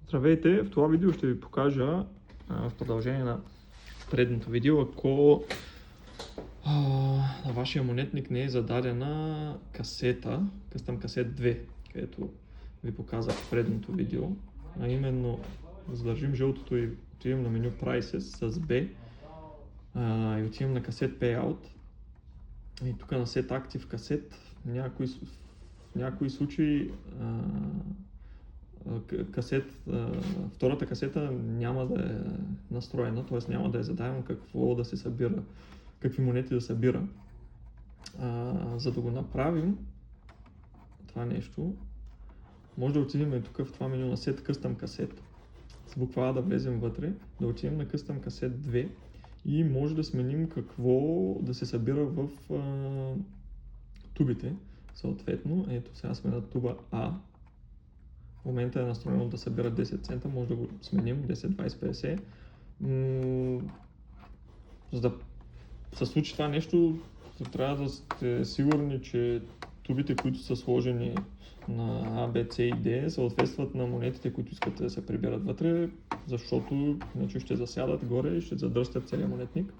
Здравейте! В това видео ще ви покажа в продължение на предното видео, ако на вашия монетник не е зададена касета, Custom Cassette 2, където ви показах в предното видео, а именно задържим жълтото и отидем на меню Prices с B и отидем на Cassette Payout и тук на Set Active Cassette в някои случаи втората касета няма да е настроена, т.е. няма да е зададено какво да се събира, какви монети да събира. За да го направим това нещо, може да отидем тук в това меню на Set Custom Cassette, с буква А да влезем вътре, да отидем на Custom Cassette 2 и може да сменим какво да се събира в тубите. Съответно, ето сега сме на туба А. В момента е настроено да събира 10 цента, може да го сменим 10, 20, 50. За да се случи това нещо, трябва да сте сигурни, че тубите, които са сложени на А, Б, С и Д, съответстват на монетите, които искате да се приберат вътре, защото иначе ще засядат горе и ще задръстят целия монетник,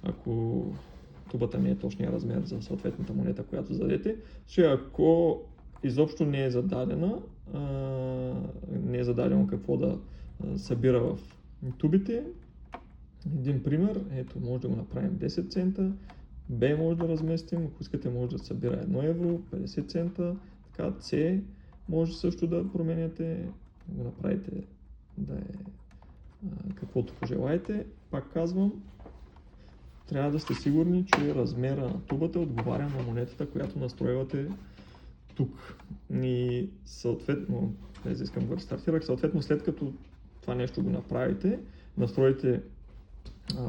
ако тубата не е точния размер за съответната монета, която зададете. Ако изобщо не е зададена, не е зададено какво да събира в тубите. Един пример, ето може да го направим 10 цента, B може да разместим, ако искате може да събира 1 евро, 50 цента, така C може също да променяте, го направите да е каквото пожелаете. Пак казвам, трябва да сте сигурни, че размера на тубата отговаря на монетата, която настройвате тук. И съответно, искам го рестартирах, съответно след като това нещо го направите, настроите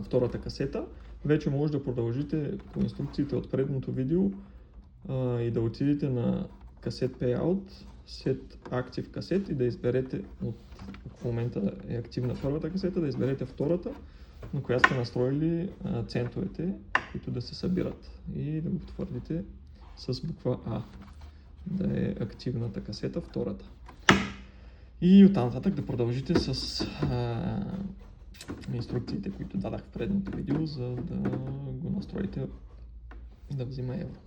втората касета, вече може да продължите по инструкциите от предното видео и да отидете на Cassette Payout, Set Active Cassette и да изберете, в момента е активна първата касета, да изберете втората, на която сте настроили центовете, които да се събират, и да го потвърдите с буква А, да е активната касета, втората. И оттам нататък да продължите с инструкциите, които дадах в предното видео, за да го настроите да взима евро.